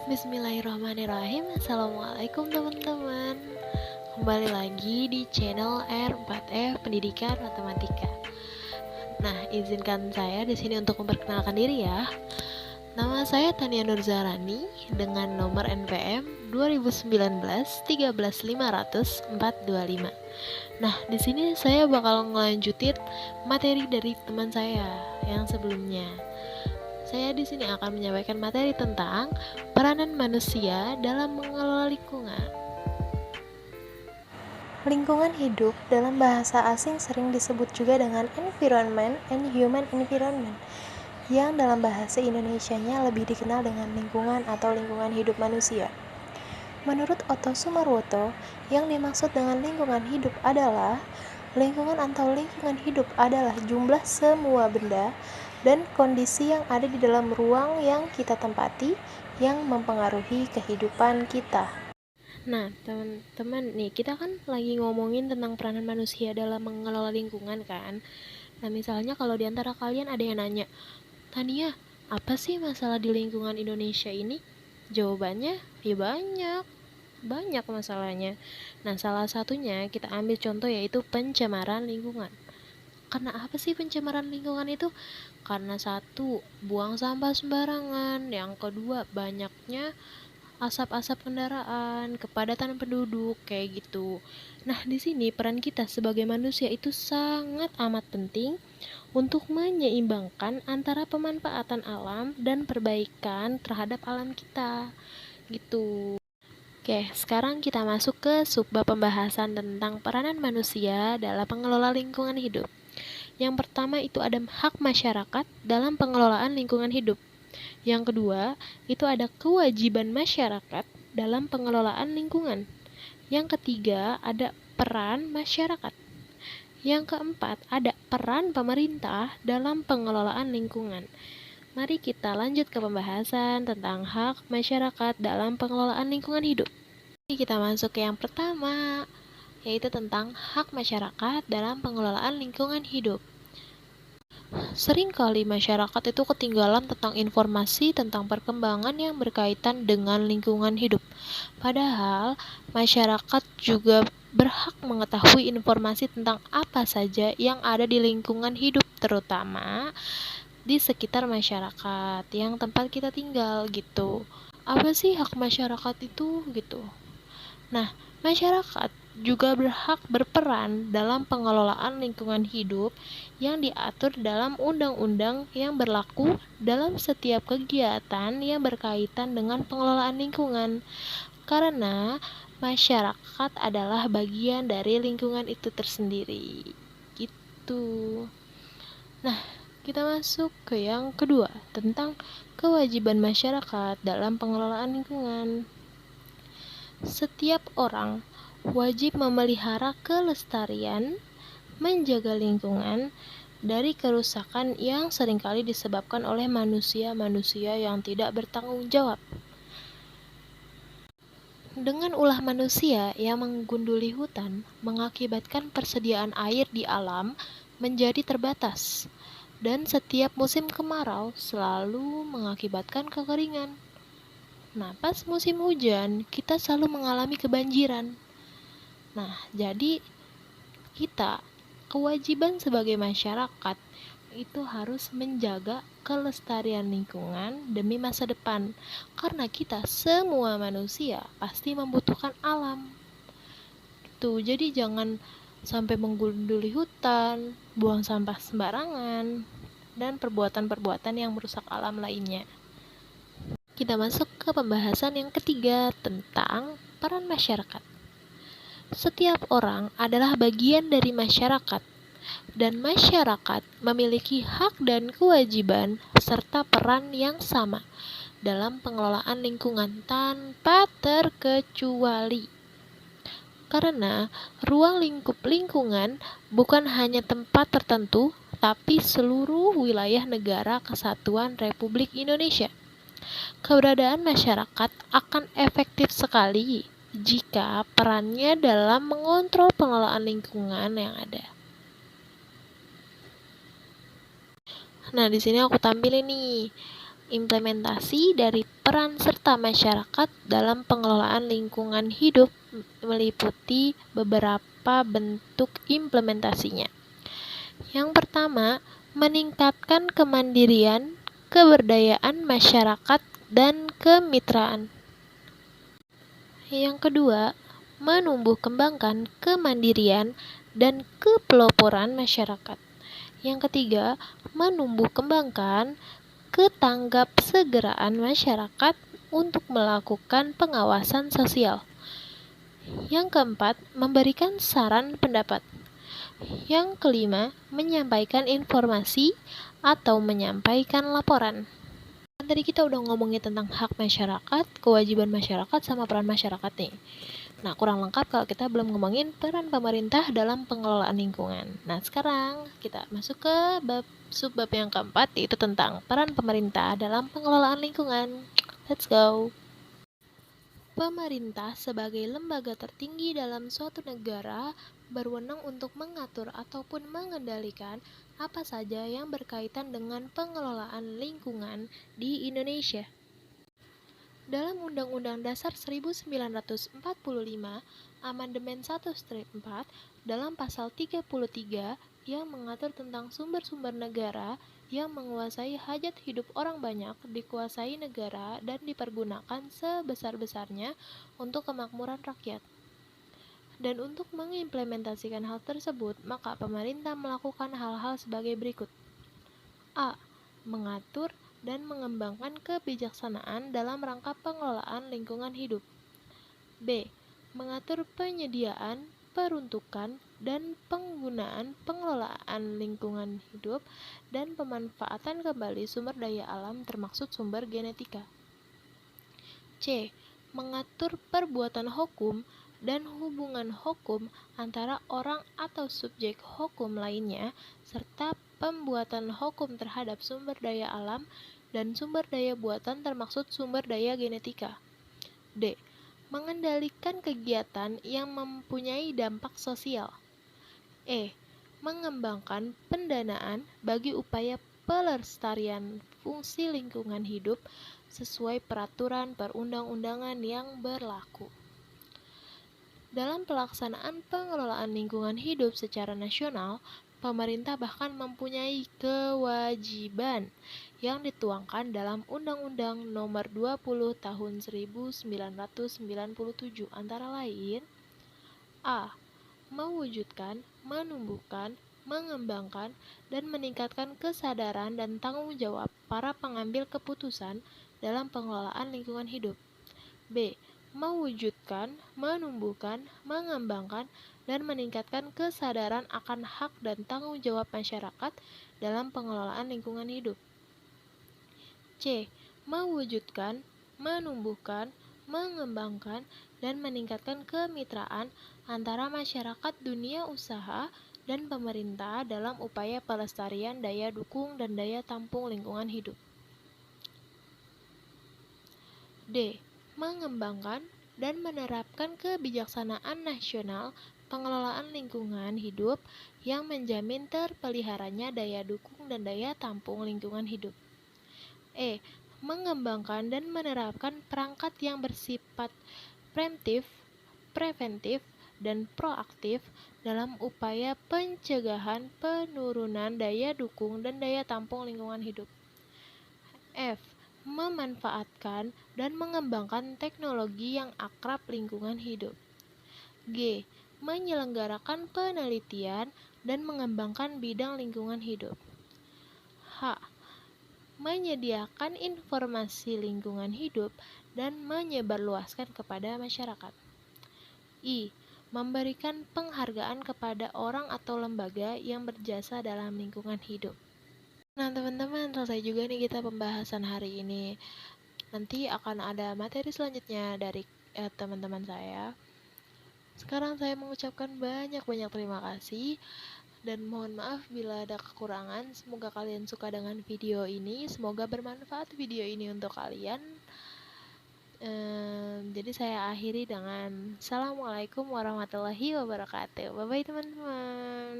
Bismillahirrahmanirrahim. Assalamualaikum teman-teman. Kembali lagi di channel R4F Pendidikan Matematika. Nah, izinkan saya di sini untuk memperkenalkan diri ya. Nama saya Tania Nurzarani dengan nomor NPM 2019 13500 425. Nah, di sini saya bakal ngelanjutin materi dari teman saya yang sebelumnya. Saya di sini akan menyampaikan materi tentang peranan manusia dalam mengelola lingkungan. Lingkungan hidup dalam bahasa asing sering disebut juga dengan environment and human environment, yang dalam bahasa Indonesianya lebih dikenal dengan lingkungan atau lingkungan hidup manusia. Menurut Otto Sumarwoto, yang dimaksud dengan lingkungan hidup adalah lingkungan atau lingkungan hidup adalah jumlah semua benda dan kondisi yang ada di dalam ruang yang kita tempati yang mempengaruhi kehidupan kita. Nah, teman-teman nih, kita kan lagi ngomongin tentang peranan manusia dalam mengelola lingkungan kan. Nah, misalnya kalau di antara kalian ada yang nanya, "Tania, apa sih masalah di lingkungan Indonesia ini?" Jawabannya, ya banyak masalahnya. Nah, salah satunya kita ambil contoh yaitu pencemaran lingkungan. Karena apa sih pencemaran lingkungan itu? Karena satu, buang sampah sembarangan. Yang kedua, banyaknya asap-asap kendaraan, kepadatan penduduk, kayak gitu. Nah, di sini peran kita sebagai manusia itu sangat amat penting untuk menyeimbangkan antara pemanfaatan alam dan perbaikan terhadap alam kita. Gitu. Oke, sekarang kita masuk ke subbab pembahasan tentang peranan manusia dalam mengelola lingkungan hidup. Yang pertama itu ada hak masyarakat dalam pengelolaan lingkungan hidup. Yang kedua, itu ada kewajiban masyarakat dalam pengelolaan lingkungan. Yang ketiga, ada peran masyarakat. Yang keempat, ada peran pemerintah dalam pengelolaan lingkungan. Mari kita lanjut ke pembahasan tentang hak masyarakat dalam pengelolaan lingkungan hidup. Kita masuk ke yang pertama, yaitu tentang hak masyarakat dalam pengelolaan lingkungan hidup. Seringkali masyarakat itu ketinggalan tentang informasi tentang perkembangan yang berkaitan dengan lingkungan hidup. Padahal, masyarakat juga berhak mengetahui informasi tentang apa saja yang ada di lingkungan hidup, terutama di sekitar masyarakat yang tempat kita tinggal gitu. Apa sih hak masyarakat itu gitu? Nah, masyarakat juga berhak berperan dalam pengelolaan lingkungan hidup yang diatur dalam undang-undang yang berlaku dalam setiap kegiatan yang berkaitan dengan pengelolaan lingkungan. Karena masyarakat adalah bagian dari lingkungan itu tersendiri. Gitu. Nah, kita masuk ke yang kedua, tentang kewajiban masyarakat dalam pengelolaan lingkungan. Setiap orang wajib memelihara kelestarian, menjaga lingkungan dari kerusakan yang seringkali disebabkan oleh manusia-manusia yang tidak bertanggung jawab. Dengan ulah manusia yang menggunduli hutan, mengakibatkan persediaan air di alam menjadi terbatas, dan setiap musim kemarau selalu mengakibatkan kekeringan. Nah, pas musim hujan, kita selalu mengalami kebanjiran. Nah, jadi kita kewajiban sebagai masyarakat itu harus menjaga kelestarian lingkungan demi masa depan. Karena kita semua manusia pasti membutuhkan alam. Gitu. Jadi jangan sampai menggunduli hutan, buang sampah sembarangan, dan perbuatan-perbuatan yang merusak alam lainnya. Kita masuk ke pembahasan yang ketiga tentang peran masyarakat. Setiap orang adalah bagian dari masyarakat, dan masyarakat memiliki hak dan kewajiban serta peran yang sama dalam pengelolaan lingkungan tanpa terkecuali. Karena ruang lingkup lingkungan bukan hanya tempat tertentu, tapi seluruh wilayah negara kesatuan Republik Indonesia. Keberadaan masyarakat akan efektif sekali jika perannya dalam mengontrol pengelolaan lingkungan yang ada. Nah, di sini aku tampilin nih Implementasi dari peran serta masyarakat dalam pengelolaan lingkungan hidup meliputi beberapa bentuk implementasinya. Yang pertama, meningkatkan kemandirian, keberdayaan masyarakat, dan kemitraan. Yang kedua, menumbuh kembangkan kemandirian dan kepeloporan masyarakat. Yang ketiga, menumbuh kembangkan ketanggap segeraan masyarakat untuk melakukan pengawasan sosial. Yang keempat, memberikan saran pendapat. Yang kelima, menyampaikan informasi atau menyampaikan laporan. Tadi kita udah ngomongin tentang hak masyarakat, kewajiban masyarakat, sama peran masyarakat nih. Nah, kurang lengkap kalau kita belum ngomongin peran pemerintah dalam pengelolaan lingkungan. Nah, sekarang kita masuk ke subbab yang keempat, yaitu tentang peran pemerintah dalam pengelolaan lingkungan. Let's go! Pemerintah sebagai lembaga tertinggi dalam suatu negara berwenang untuk mengatur ataupun mengendalikan apa saja yang berkaitan dengan pengelolaan lingkungan di Indonesia. Dalam Undang-Undang Dasar 1945, Amandemen 1/4, dalam pasal 33 yang mengatur tentang sumber-sumber negara yang menguasai hajat hidup orang banyak dikuasai negara dan dipergunakan sebesar-besarnya untuk kemakmuran rakyat. Dan untuk mengimplementasikan hal tersebut, maka pemerintah melakukan hal-hal sebagai berikut. A. Mengatur dan mengembangkan kebijaksanaan dalam rangka pengelolaan lingkungan hidup. B. Mengatur penyediaan, peruntukan, dan penggunaan pengelolaan lingkungan hidup dan pemanfaatan kembali sumber daya alam termasuk sumber genetika. C. Mengatur perbuatan hukum dan hubungan hukum antara orang atau subjek hukum lainnya, serta pembuatan hukum terhadap sumber daya alam dan sumber daya buatan termaksud sumber daya genetika. D. Mengendalikan kegiatan yang mempunyai dampak sosial. E. Mengembangkan pendanaan bagi upaya pelestarian fungsi lingkungan hidup sesuai peraturan perundang-undangan yang berlaku. Dalam pelaksanaan pengelolaan lingkungan hidup secara nasional, pemerintah bahkan mempunyai kewajiban yang dituangkan dalam Undang-Undang Nomor 20 Tahun 1997 antara lain: A. Mewujudkan, menumbuhkan, mengembangkan, dan meningkatkan kesadaran dan tanggung jawab para pengambil keputusan dalam pengelolaan lingkungan hidup. B. Mewujudkan, menumbuhkan, mengembangkan, dan meningkatkan kesadaran akan hak dan tanggung jawab masyarakat dalam pengelolaan lingkungan hidup. C. Mewujudkan, menumbuhkan, mengembangkan, dan meningkatkan kemitraan antara masyarakat dunia usaha dan pemerintah dalam upaya pelestarian daya dukung dan daya tampung lingkungan hidup. D. Mengembangkan dan menerapkan kebijaksanaan nasional pengelolaan lingkungan hidup yang menjamin terpeliharanya daya dukung dan daya tampung lingkungan hidup. E. Mengembangkan dan menerapkan perangkat yang bersifat preventif, dan proaktif dalam upaya pencegahan penurunan daya dukung dan daya tampung lingkungan hidup. F. Memanfaatkan dan mengembangkan teknologi yang akrab lingkungan hidup. G. Menyelenggarakan penelitian dan mengembangkan bidang lingkungan hidup. H. Menyediakan informasi lingkungan hidup dan menyebarluaskan kepada masyarakat. I. Memberikan penghargaan kepada orang atau lembaga yang berjasa dalam lingkungan hidup. Nah, teman-teman, selesai juga nih kita pembahasan hari ini. Nanti akan ada materi selanjutnya dari teman-teman saya. Sekarang saya mengucapkan banyak-banyak terima kasih dan mohon maaf bila ada kekurangan. Semoga kalian suka dengan video ini. Semoga bermanfaat video ini untuk kalian. Jadi saya akhiri dengan Assalamualaikum warahmatullahi wabarakatuh. Bye-bye teman-teman.